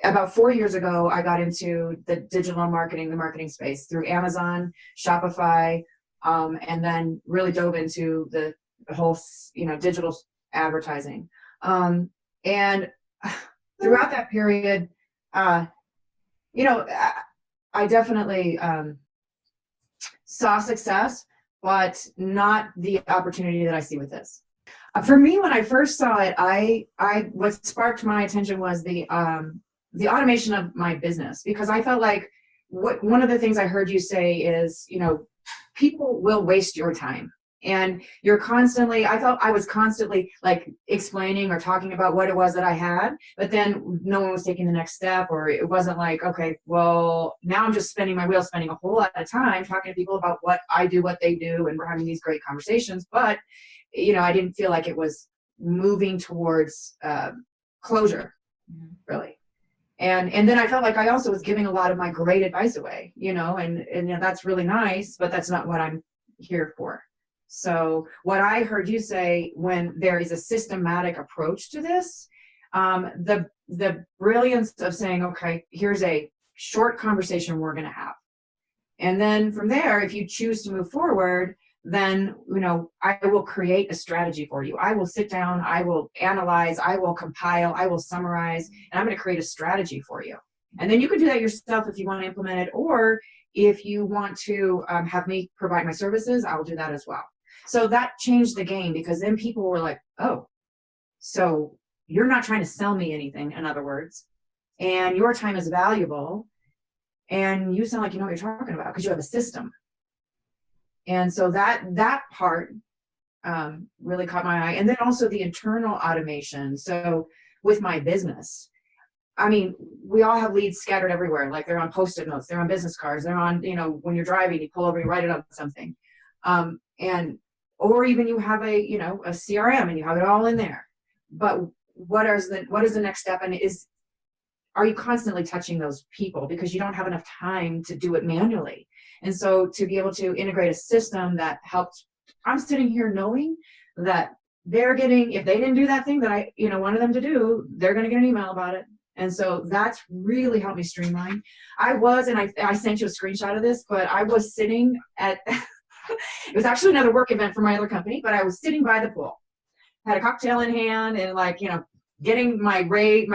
about 4 years ago, I got into the digital marketing, the marketing space through Amazon, Shopify, and then really dove into the whole, digital advertising. And throughout that period, you know, I definitely saw success, but not the opportunity that I see with this. For me, when I first saw it, what sparked my attention was the automation of my business, because I felt like one of the things I heard you say is, people will waste your time. And I felt I was constantly like explaining or talking about what it was that I had, but then no one was taking the next step, or it wasn't like, okay, well, now I'm just spinning my wheels, spending a whole lot of time talking to people about what I do, what they do, and we're having these great conversations. But, I didn't feel like it was moving towards closure, really. And then I felt like I also was giving a lot of my great advice away, and that's really nice, but that's not what I'm here for. So what I heard you say, when there is a systematic approach to this, the brilliance of saying, okay, here's a short conversation we're going to have. And then from there, if you choose to move forward, then, I will create a strategy for you. I will sit down, I will analyze, I will compile, I will summarize, and I'm going to create a strategy for you. And then you can do that yourself if you want to implement it, or if you want to have me provide my services, I will do that as well. So that changed the game, because then people were like, oh, so you're not trying to sell me anything, in other words, and your time is valuable, and you sound like you know what you're talking about because you have a system. And so that part really caught my eye. And then also the internal automation. So with my business, I mean, we all have leads scattered everywhere. Like, they're on Post-it notes, they're on business cards, they're on, when you're driving, you pull over, you write it on something. Or even you have a CRM and you have it all in there. But what is the next step? And are you constantly touching those people, because you don't have enough time to do it manually? And so to be able to integrate a system that helps, I'm sitting here knowing that they're getting, if they didn't do that thing that I wanted them to do, they're going to get an email about it. And so that's really helped me streamline. I sent you a screenshot of this, but I was sitting at, it was actually another work event for my other company, but I was sitting by the pool, had a cocktail in hand, and getting my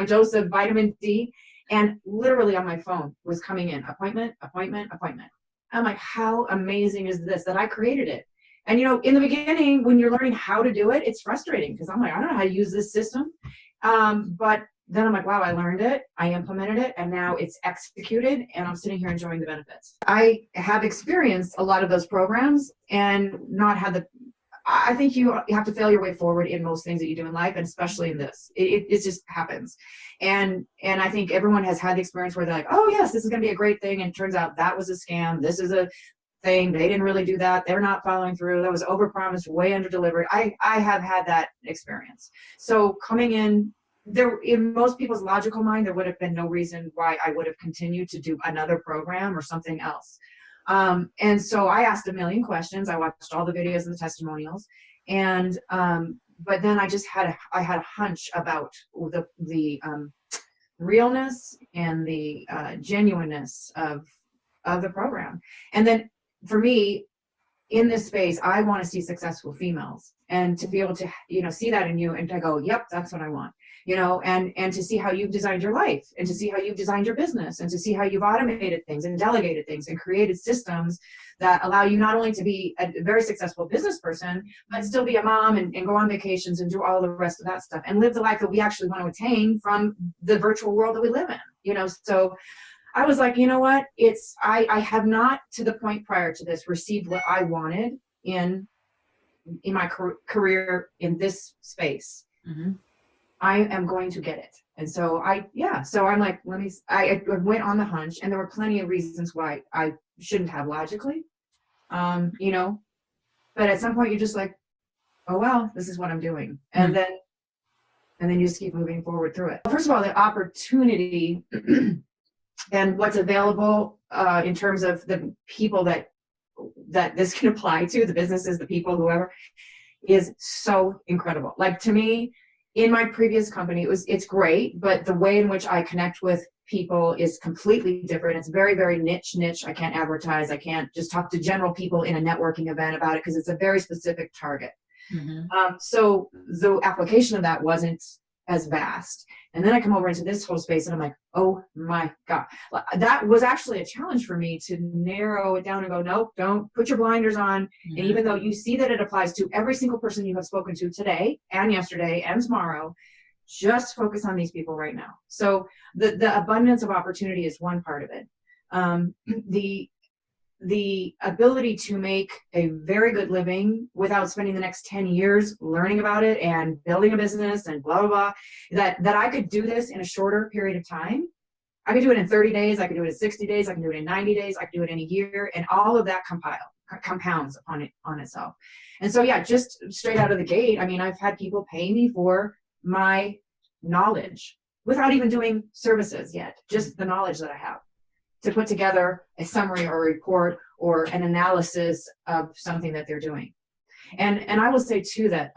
dose of vitamin D, and literally on my phone was coming in, appointment, appointment, appointment. I'm like, how amazing is this that I created it? And, in the beginning, when you're learning how to do it, it's frustrating, because I'm like, I don't know how to use this system. But then I'm like, wow, I learned it, I implemented it, and now it's executed, and I'm sitting here enjoying the benefits. I have experienced a lot of those programs and not had I think you have to fail your way forward in most things that you do in life, and especially in this. It just happens. And I think everyone has had the experience where they're like, oh yes, this is going to be a great thing, and it turns out that was a scam. This is a thing. They didn't really do that. They're not following through. That was overpromised, way under-delivered. I have had that experience. So coming in most people's logical mind, there would have been no reason why I would have continued to do another program or something else. And so I asked a million questions. I watched all the videos and the testimonials, and but then I had a hunch about the realness and the genuineness of the program. And then for me, in this space, I want to see successful females, and to be able to see that in you, and to go, yep, that's what I want. And to see how you've designed your life, and to see how you've designed your business, and to see how you've automated things and delegated things and created systems that allow you not only to be a very successful business person, but still be a mom and go on vacations and do all the rest of that stuff and live the life that we actually want to attain from the virtual world that we live in, So I was like, you know what? I have not, to the point prior to this, received what I wanted in my career in this space. Mm-hmm. I am going to get it. And so I'm like, I went on the hunch, and there were plenty of reasons why I shouldn't have logically, but at some point you're just like, oh, well, this is what I'm doing. And then you just keep moving forward through it. First of all, the opportunity and what's available in terms of the people that this can apply to, the businesses, the people, whoever, is so incredible. Like, to me, in my previous company, it's great, but the way in which I connect with people is completely different. It's very, very niche. I can't advertise. I can't just talk to general people in a networking event about it because it's a very specific target. So the application of that wasn't as vast. And then I come over into this whole space and I'm like, oh my God. That was actually a challenge for me to narrow it down and go, nope, don't put your blinders on. And even though you see that it applies to every single person you have spoken to today and yesterday and tomorrow, just focus on these people right now. So the abundance of opportunity is one part of it. The ability to make a very good living without spending the next 10 years learning about it and building a business and blah, blah, blah, that I could do this in a shorter period of time. I could do it in 30 days. I could do it in 60 days. I can do it in 90 days. I could do it in a year. And all of that compounds on itself. And so, yeah, just straight out of the gate, I mean, I've had people pay me for my knowledge without even doing services yet, just the knowledge that I have, to put together a summary or a report or an analysis of something that they're doing. And I will say too that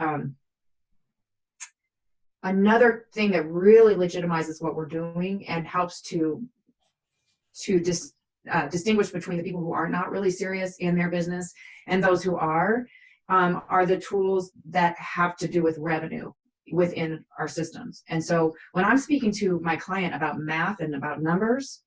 another thing that really legitimizes what we're doing and helps to distinguish between the people who are not really serious in their business and those who are the tools that have to do with revenue within our systems. And so when I'm speaking to my client about math and about numbers,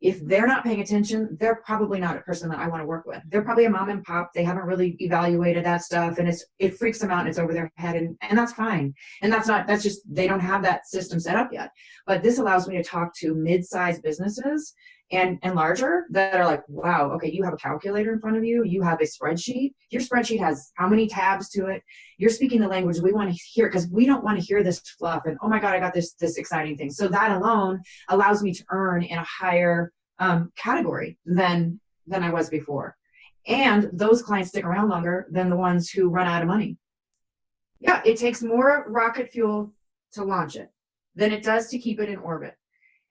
if they're not paying attention, they're probably not a person that I want to work with. They're probably a mom and pop. They haven't really evaluated that stuff, and it freaks them out and it's over their head, and that's fine. And that's just, they don't have that system set up yet. But this allows me to talk to mid-sized businesses and larger that are like, wow, okay, you have a calculator in front of you. You have a spreadsheet. Your spreadsheet has how many tabs to it? You're speaking the language we want to hear, because we don't want to hear this fluff and, oh my God, I got this exciting thing. So that alone allows me to earn in a higher category than I was before. And those clients stick around longer than the ones who run out of money. Yeah, it takes more rocket fuel to launch it than it does to keep it in orbit.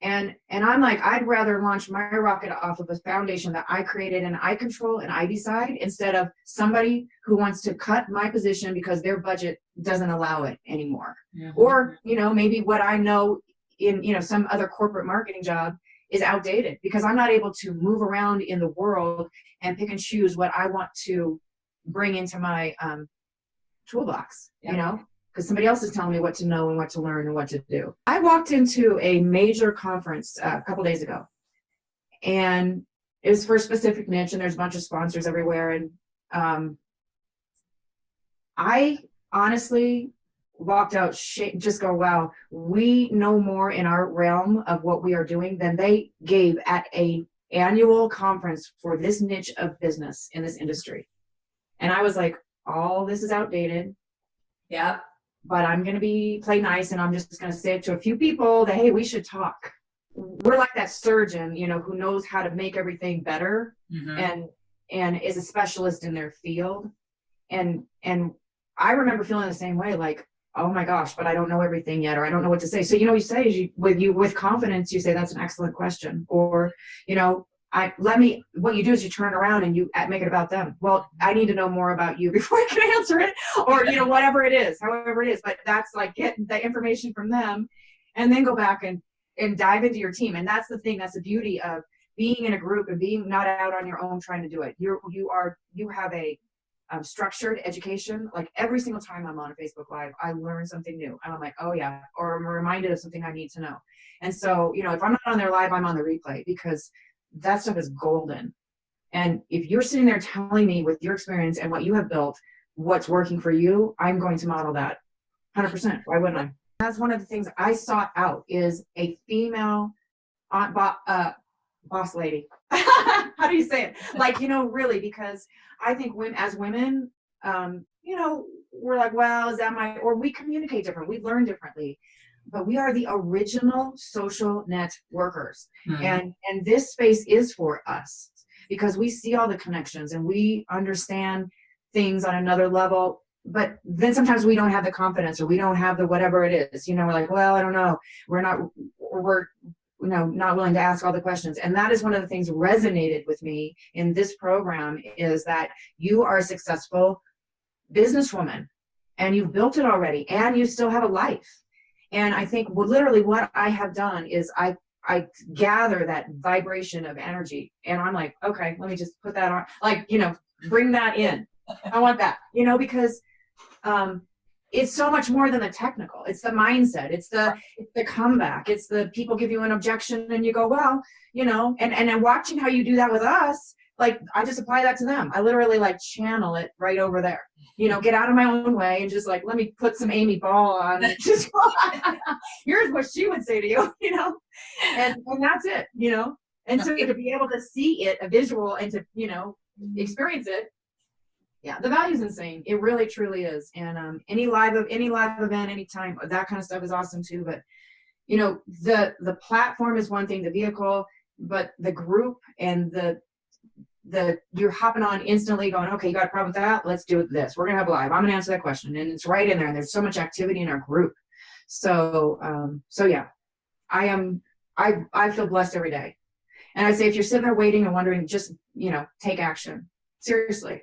And I'm like, I'd rather launch my rocket off of a foundation that I created and I control and I decide, instead of somebody who wants to cut my position because their budget doesn't allow it anymore. Or, maybe what I know in, some other corporate marketing job is outdated because I'm not able to move around in the world and pick and choose what I want to bring into my toolbox, because somebody else is telling me what to know and what to learn and what to do. I walked into a major conference a couple days ago, and it was for a specific niche, and there's a bunch of sponsors everywhere. And I honestly walked out, just go, wow, we know more in our realm of what we are doing than they gave at a annual conference for this niche of business in this industry. And I was like, all this is outdated. Yeah. But I'm going to play nice, and I'm just going to say it to a few people that, hey, we should talk. We're like that surgeon, who knows how to make everything better and is a specialist in their field. And I remember feeling the same way, like, oh my gosh, but I don't know everything yet, or I don't know what to say. So, you say is with confidence, you say, that's an excellent question. Or, what you do is you turn around and you make it about them. Well, I need to know more about you before I can answer it, or, whatever it is, however it is. But that's like, get the information from them and then go back and dive into your team. And that's the thing, that's the beauty of being in a group and being not out on your own trying to do it. You have a structured education. Like every single time I'm on a Facebook Live, I learn something new. And I'm like, oh yeah, or I'm reminded of something I need to know. And so, if I'm not on their live, I'm on the replay, because that stuff is golden. And if you're sitting there telling me with your experience and what you have built, what's working for you, I'm going to model that 100%. Why wouldn't I? That's one of the things I sought out, is a female boss lady. How do you say it? Like, really, because I think as women, we're like, well, is that or we communicate different. We learn differently. But we are the original social net workers. And this space is for us because we see all the connections and we understand things on another level. But then sometimes we don't have the confidence, or we don't have the whatever it is. We're like, well, I don't know. We're not willing to ask all the questions. And that is one of the things resonated with me in this program, is that you are a successful businesswoman and you've built it already and you still have a life. And I think literally what I have done is I I gather that vibration of energy, and I'm like, okay, let me just put that on, like, bring that in. I want that, because it's so much more than the technical. It's the mindset. It's the comeback. It's the people give you an objection and you go, well, and watching how you do that with us, like I just apply that to them. I literally like channel it right over there. Get out of my own way and just like, let me put some Amy Ball on. And just here's what she would say to you, and that's it, And so to be able to see it, a visual, and to, experience it, yeah, the value's insane. It really truly is. And any live event, anytime, that kind of stuff is awesome too. But the platform is one thing, the vehicle, but the group and the you're hopping on instantly going, okay, you got a problem with that? Let's do this. We're gonna have live. I'm gonna answer that question. And it's right in there. And there's so much activity in our group. So yeah, I feel blessed every day. And I say, if you're sitting there waiting and wondering, just, take action. Seriously.